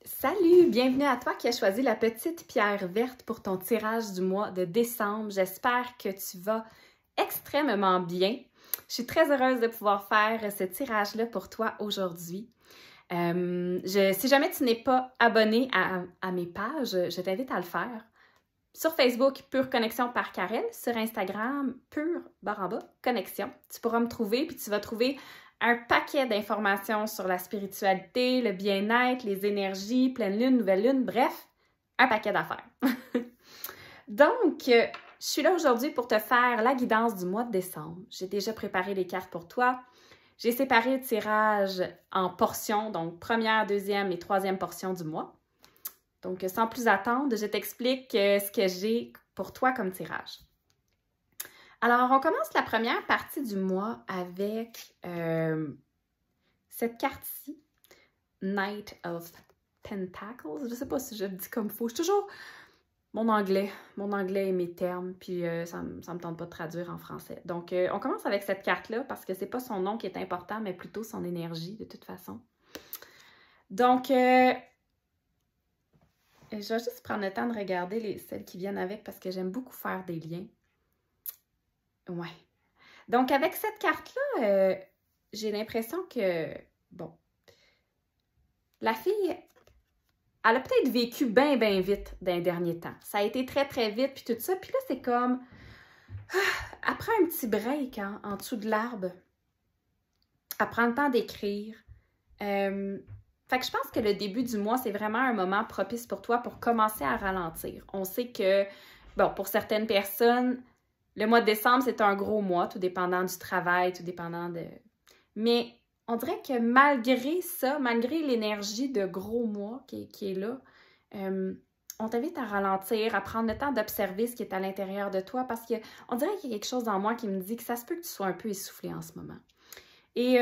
Salut, bienvenue à toi qui as choisi la petite pierre verte pour ton tirage du mois de décembre. J'espère que tu vas extrêmement bien. Je suis très heureuse de pouvoir faire ce tirage-là pour toi aujourd'hui. Si jamais tu n'es pas abonné à mes pages, je t'invite à le faire. Sur Facebook, Pure Connexion par Karel. Sur Instagram, Pure_Connexion. Tu pourras me trouver, puis tu vas trouver un paquet d'informations sur la spiritualité, le bien-être, les énergies, pleine lune, nouvelle lune, bref, un paquet d'affaires. Donc, je suis là aujourd'hui pour te faire la guidance du mois de décembre. J'ai déjà préparé les cartes pour toi. J'ai séparé le tirage en portions, donc première, deuxième et troisième portion du mois. Donc, sans plus attendre, je t'explique ce que j'ai pour toi comme tirage. Alors, on commence la première partie du mois avec cette carte-ci, Knight of Pentacles. Je ne sais pas si je le dis comme il faut. Je suis toujours mon anglais et mes termes, puis ça me tente pas de traduire en français. Donc, on commence avec cette carte-là parce que c'est pas son nom qui est important, mais plutôt son énergie, de toute façon. Donc, je vais juste prendre le temps de regarder celles qui viennent avec parce que j'aime beaucoup faire des liens. Ouais. Donc, avec cette carte-là, j'ai l'impression que, bon, la fille, elle a peut-être vécu bien vite dans les derniers temps. Ça a été très vite, puis tout ça. Puis là, c'est comme, après un petit break en dessous de l'arbre, elle prend le temps d'écrire. Fait que je pense que le début du mois, c'est vraiment un moment propice pour toi pour commencer à ralentir. On sait que, bon, pour certaines personnes, le mois de décembre, c'est un gros mois, tout dépendant du travail, tout dépendant de... Mais on dirait que malgré ça, malgré l'énergie de gros mois qui est là, on t'invite à ralentir, à prendre le temps d'observer ce qui est à l'intérieur de toi parce qu'on dirait qu'il y a quelque chose dans moi qui me dit que ça se peut que tu sois un peu essoufflé en ce moment. Et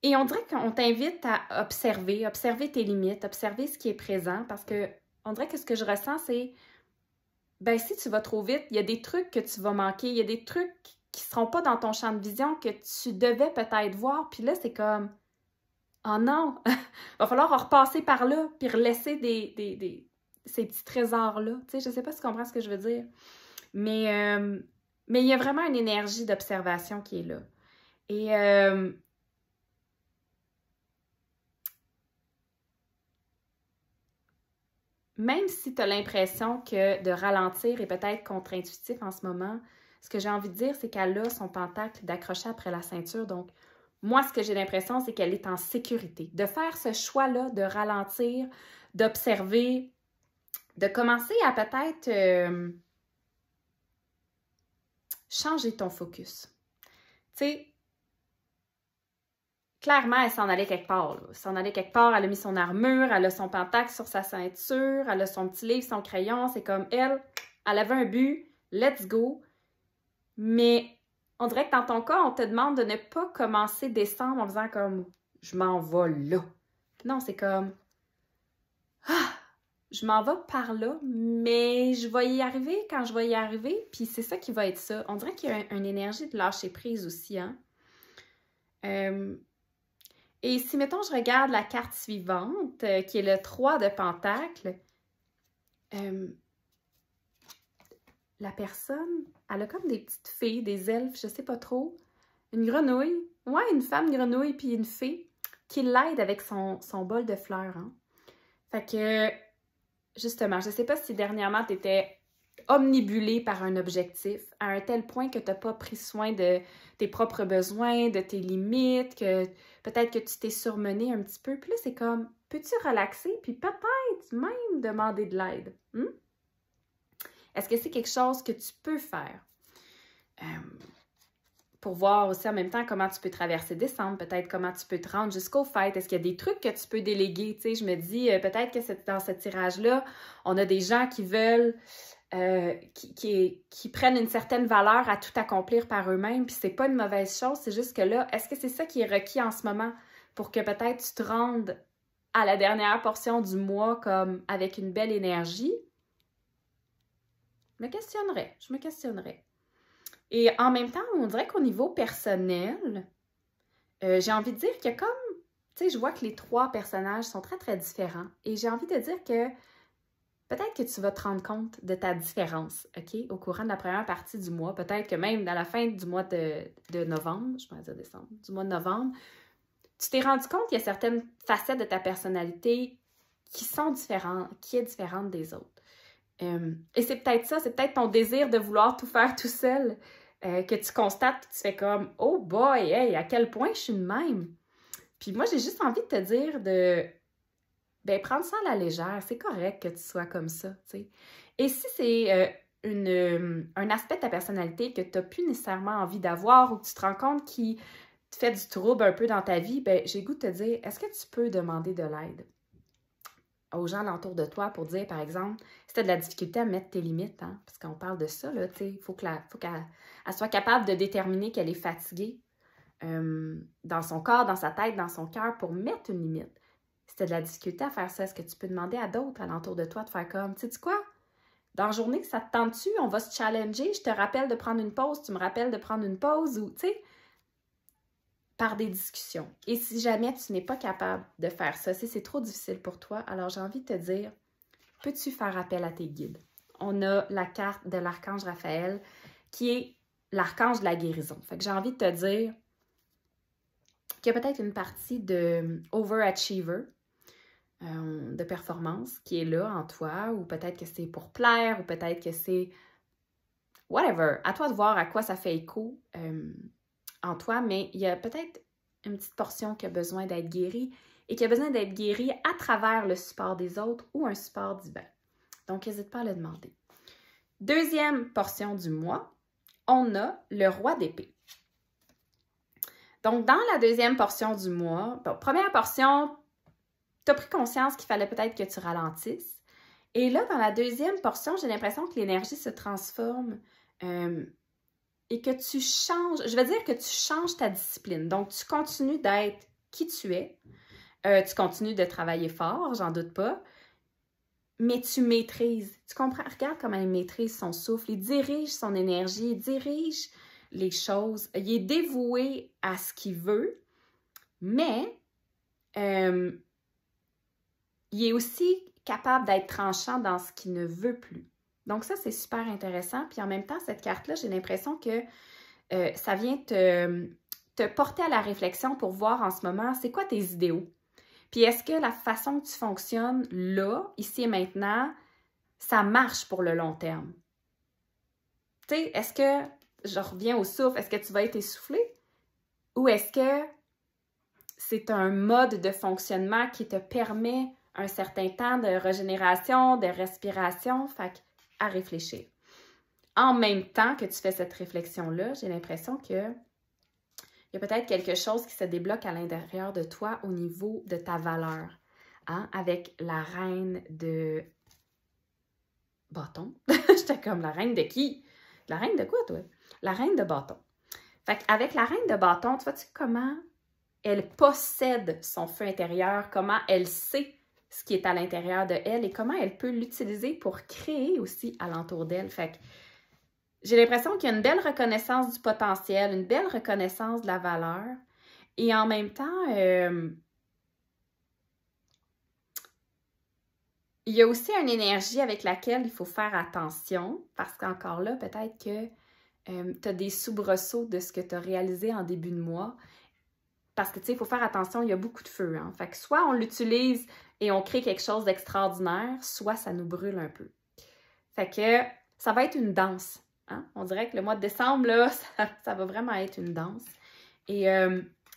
on dirait qu'on t'invite à observer tes limites, observer ce qui est présent parce que on dirait que ce que je ressens, c'est ben si tu vas trop vite, il y a des trucs que tu vas manquer, il y a des trucs qui ne seront pas dans ton champ de vision que tu devais peut-être voir, puis là, c'est comme « Oh non! » Il va falloir en repasser par là, puis laisser ces petits trésors-là. Tu sais, je ne sais pas si tu comprends ce que je veux dire. Mais il y a vraiment une énergie d'observation qui est là. Et même si tu as l'impression que de ralentir est peut-être contre-intuitif en ce moment, ce que j'ai envie de dire, c'est qu'elle a son pentacle d'accrocher après la ceinture. Donc, moi, ce que j'ai l'impression, c'est qu'elle est en sécurité. De faire ce choix-là, de ralentir, d'observer, de commencer à peut-être changer ton focus. Tu sais, clairement, elle s'en allait quelque part. Elle s'en allait quelque part, elle a mis son armure, elle a son pentacle sur sa ceinture, elle a son petit livre, son crayon. C'est comme elle avait un but, let's go. Mais on dirait que dans ton cas, on te demande de ne pas commencer décembre en faisant comme « je m'en vais là ». Non, c'est comme « ah, je m'en vais par là, mais je vais y arriver quand je vais y arriver ». Puis c'est ça qui va être ça. On dirait qu'il y a une énergie de lâcher prise aussi, hein. Et si, mettons, je regarde la carte suivante, qui est le 3 de Pentacle, la personne, elle a comme des petites fées, des elfes, je sais pas trop. Une grenouille, ouais, une femme grenouille puis une fée qui l'aide avec son bol de fleurs. Hein. Fait que, justement, je sais pas si dernièrement tu étais omnibulée par un objectif à un tel point que tu n'as pas pris soin de tes propres besoins, de tes limites, que peut-être que tu t'es surmenée un petit peu. Puis là, c'est comme, peux-tu relaxer puis peut-être même demander de l'aide? Est-ce que c'est quelque chose que tu peux faire? Pour voir aussi en même temps comment tu peux traverser décembre, peut-être comment tu peux te rendre jusqu'aux fêtes. Est-ce qu'il y a des trucs que tu peux déléguer? Tu sais, je me dis, peut-être que dans ce tirage-là, on a des gens qui veulent, qui prennent une certaine valeur à tout accomplir par eux-mêmes, puis c'est pas une mauvaise chose, c'est juste que là, est-ce que c'est ça qui est requis en ce moment pour que peut-être tu te rendes à la dernière portion du mois comme avec une belle énergie? Je me questionnerais. Et en même temps, on dirait qu'au niveau personnel, j'ai envie de dire qu'il y a comme tu sais, je vois que les 3 personnages sont très, très différents. Et j'ai envie de dire que peut-être que tu vas te rendre compte de ta différence, OK, au courant de la première partie du mois. Peut-être que même dans la fin du mois de novembre, je vais dire décembre, du mois de novembre, tu t'es rendu compte qu'il y a certaines facettes de ta personnalité qui sont différentes, qui est différente des autres. Et c'est peut-être ça, c'est peut-être ton désir de vouloir tout faire tout seul que tu constates, tu fais comme « Oh boy, hey, à quel point je suis de même! » Puis moi, j'ai juste envie de te dire de prendre ça à la légère. C'est correct que tu sois comme ça, tu sais. Et si c'est un aspect de ta personnalité que tu n'as plus nécessairement envie d'avoir ou que tu te rends compte qui te fait du trouble un peu dans ta vie, j'ai le goût de te dire, est-ce que tu peux demander de l'aide aux gens alentour de toi pour dire, par exemple, si tu as de la difficulté à mettre tes limites, hein, parce qu'on parle de ça, là, tu sais, il faut qu'elle soit capable de déterminer qu'elle est fatiguée dans son corps, dans sa tête, dans son cœur pour mettre une limite. Si tu as de la difficulté à faire ça, est-ce que tu peux demander à d'autres alentour de toi de faire comme, tu sais quoi? Dans la journée, ça te tente-tu? On va se challenger. Je te rappelle de prendre une pause. Tu me rappelles de prendre une pause ou, tu sais, par des discussions. Et si jamais tu n'es pas capable de faire ça, si c'est trop difficile pour toi, alors j'ai envie de te dire, peux-tu faire appel à tes guides? On a la carte de l'archange Raphaël qui est l'archange de la guérison. Fait que j'ai envie de te dire qu'il y a peut-être une partie de overachiever, de performance qui est là en toi, ou peut-être que c'est pour plaire, ou peut-être que c'est whatever. À toi de voir à quoi ça fait écho en toi, mais il y a peut-être une petite portion qui a besoin d'être guérie et qui a besoin d'être guérie à travers le support des autres ou un support divin. Donc, n'hésite pas à le demander. Deuxième portion du mois, on a le roi d'épée. Donc, dans la deuxième portion du mois, première portion, tu as pris conscience qu'il fallait peut-être que tu ralentisses. Et là, dans la deuxième portion, j'ai l'impression que l'énergie se transforme et que tu changes, je veux dire que tu changes ta discipline. Donc, tu continues d'être qui tu es, tu continues de travailler fort, j'en doute pas, mais tu maîtrises. Tu comprends? Regarde comment il maîtrise son souffle, il dirige son énergie, il dirige les choses, il est dévoué à ce qu'il veut, mais il est aussi capable d'être tranchant dans ce qu'il ne veut plus. Donc ça, c'est super intéressant. Puis en même temps, cette carte-là, j'ai l'impression que ça vient te porter à la réflexion pour voir en ce moment, c'est quoi tes idéaux? Puis est-ce que la façon que tu fonctionnes là, ici et maintenant, ça marche pour le long terme? Tu sais, est-ce que, je reviens au souffle, est-ce que tu vas être essoufflé? Ou est-ce que c'est un mode de fonctionnement qui te permet un certain temps de régénération, de respiration, fait à réfléchir. En même temps que tu fais cette réflexion-là, j'ai l'impression que il y a peut-être quelque chose qui se débloque à l'intérieur de toi au niveau de ta valeur, hein, avec la reine de bâton. J'étais comme, la reine de qui? La reine de quoi, toi? La reine de bâton. Fait qu'avec la reine de bâton, tu vois-tu comment elle possède son feu intérieur, comment elle sait ce qui est à l'intérieur de elle et comment elle peut l'utiliser pour créer aussi alentour d'elle. Fait que j'ai l'impression qu'il y a une belle reconnaissance du potentiel, une belle reconnaissance de la valeur et en même temps, il y a aussi une énergie avec laquelle il faut faire attention parce qu'encore là, peut-être que tu as des soubresauts de ce que tu as réalisé en début de mois. Parce que, tu sais, il faut faire attention, il y a beaucoup de feu. Hein? Fait que soit on l'utilise et on crée quelque chose d'extraordinaire, soit ça nous brûle un peu. Fait que ça va être une danse. Hein? On dirait que le mois de décembre, là, ça va vraiment être une danse. Et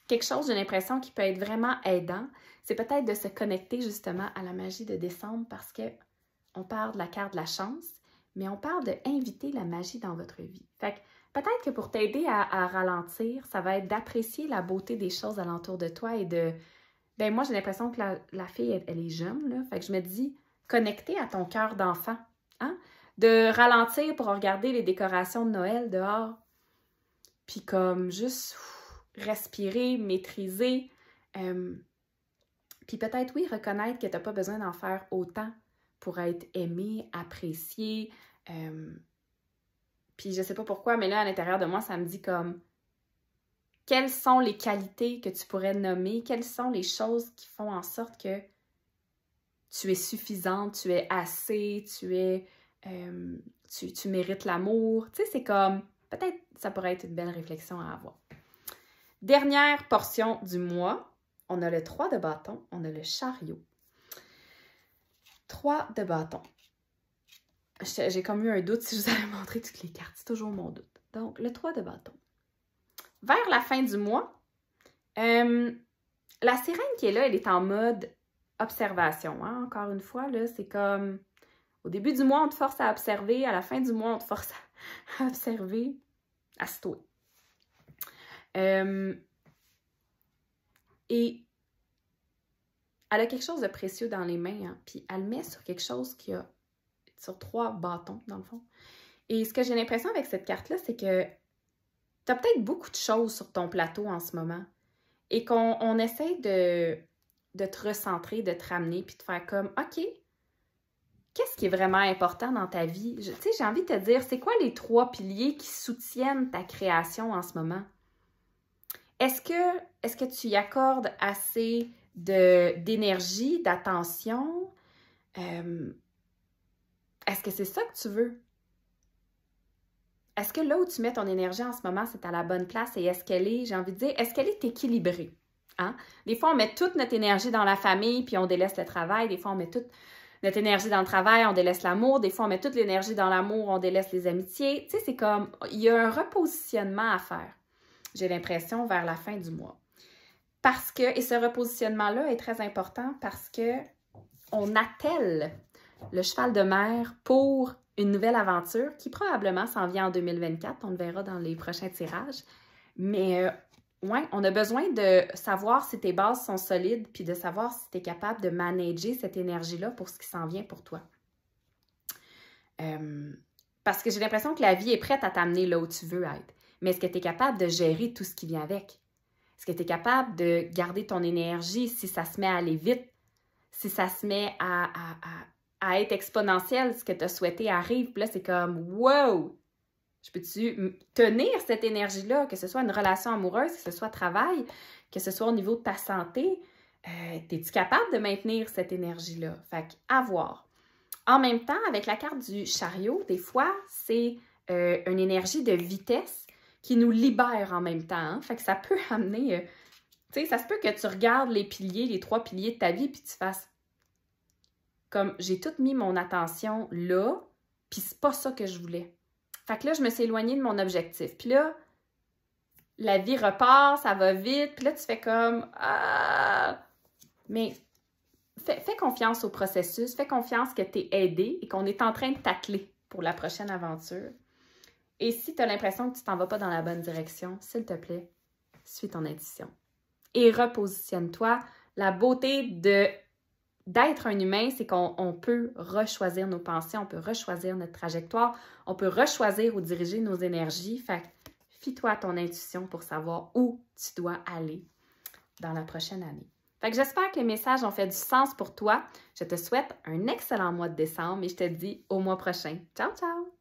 quelque chose, j'ai l'impression, qui peut être vraiment aidant, c'est peut-être de se connecter justement à la magie de décembre parce qu'on parle de la carte de la chance, mais on parle d'inviter la magie dans votre vie. Fait que peut-être que pour t'aider à ralentir, ça va être d'apprécier la beauté des choses alentour de toi et de... Ben moi, j'ai l'impression que la fille, elle est jeune, là. Fait que je me dis, connecter à ton cœur d'enfant, hein? De ralentir pour regarder les décorations de Noël dehors. Puis comme juste respirer, maîtriser. Puis peut-être, oui, reconnaître que tu n'as pas besoin d'en faire autant pour être aimé, apprécié. Puis je sais pas pourquoi, mais là, à l'intérieur de moi, ça me dit comme Quelles sont les qualités que tu pourrais nommer? Quelles sont les choses qui font en sorte que tu es suffisante, tu es assez, tu mérites l'amour? Tu sais, c'est comme, peut-être ça pourrait être une belle réflexion à avoir. Dernière portion du mois, on a le 3 de bâton, on a le chariot. 3 de bâton. J'ai comme eu un doute si je vous avais montré toutes les cartes, c'est toujours mon doute. Donc, le 3 de bâton. Vers la fin du mois, la sirène qui est là, elle est en mode observation. Hein? Encore une fois, là, c'est comme au début du mois, on te force à observer, à la fin du mois, on te force à observer, à se touer. Et elle a quelque chose de précieux dans les mains, hein? Puis elle le met sur quelque chose qui a sur 3 bâtons, dans le fond. Et ce que j'ai l'impression avec cette carte-là, c'est que tu as peut-être beaucoup de choses sur ton plateau en ce moment et qu'on essaie de te recentrer, de te ramener, puis de faire comme, OK, qu'est-ce qui est vraiment important dans ta vie? Tu sais, j'ai envie de te dire, c'est quoi les 3 piliers qui soutiennent ta création en ce moment? Est-ce que tu y accordes assez d'énergie, d'attention? Est-ce que c'est ça que tu veux? Est-ce que là où tu mets ton énergie en ce moment, c'est à la bonne place et est-ce qu'elle est, j'ai envie de dire, est-ce qu'elle est équilibrée? Hein? Des fois, on met toute notre énergie dans la famille puis on délaisse le travail. Des fois, on met toute notre énergie dans le travail, on délaisse l'amour. Des fois, on met toute l'énergie dans l'amour, on délaisse les amitiés. Tu sais, c'est comme, il y a un repositionnement à faire, j'ai l'impression, vers la fin du mois. Parce que, et ce repositionnement-là est très important parce que on attelle le cheval de mer pour une nouvelle aventure qui probablement s'en vient en 2024. On le verra dans les prochains tirages. Mais ouais, on a besoin de savoir si tes bases sont solides puis de savoir si tu es capable de manager cette énergie-là pour ce qui s'en vient pour toi. Parce que j'ai l'impression que la vie est prête à t'amener là où tu veux être. Mais est-ce que tu es capable de gérer tout ce qui vient avec? Est-ce que tu es capable de garder ton énergie si ça se met à aller vite? Si ça se met à être exponentiel, ce que tu as souhaité arrive, puis là, c'est comme « wow! Je peux-tu tenir cette énergie-là, que ce soit une relation amoureuse, que ce soit travail, que ce soit au niveau de ta santé? Es-tu capable de maintenir cette énergie-là? » Fait qu'à voir. En même temps, avec la carte du chariot, des fois, c'est une énergie de vitesse qui nous libère en même temps. Hein? Fait que ça peut amener... tu sais, ça se peut que tu regardes les piliers, les 3 piliers de ta vie, puis tu fasses comme j'ai tout mis mon attention là, puis c'est pas ça que je voulais. Fait que là, je me suis éloignée de mon objectif. Puis là, la vie repart, ça va vite, puis là, tu fais comme ah! Mais fais confiance au processus, fais confiance que tu es aidé et qu'on est en train de t'atteler pour la prochaine aventure. Et si tu as l'impression que tu t'en vas pas dans la bonne direction, s'il te plaît, suis ton intuition. Et repositionne-toi. La beauté d'être un humain, c'est qu'on peut rechoisir nos pensées, on peut rechoisir notre trajectoire, on peut rechoisir ou diriger nos énergies. Fait que fie-toi à ton intuition pour savoir où tu dois aller dans la prochaine année. Fait que j'espère que les messages ont fait du sens pour toi. Je te souhaite un excellent mois de décembre et je te dis au mois prochain. Ciao, ciao!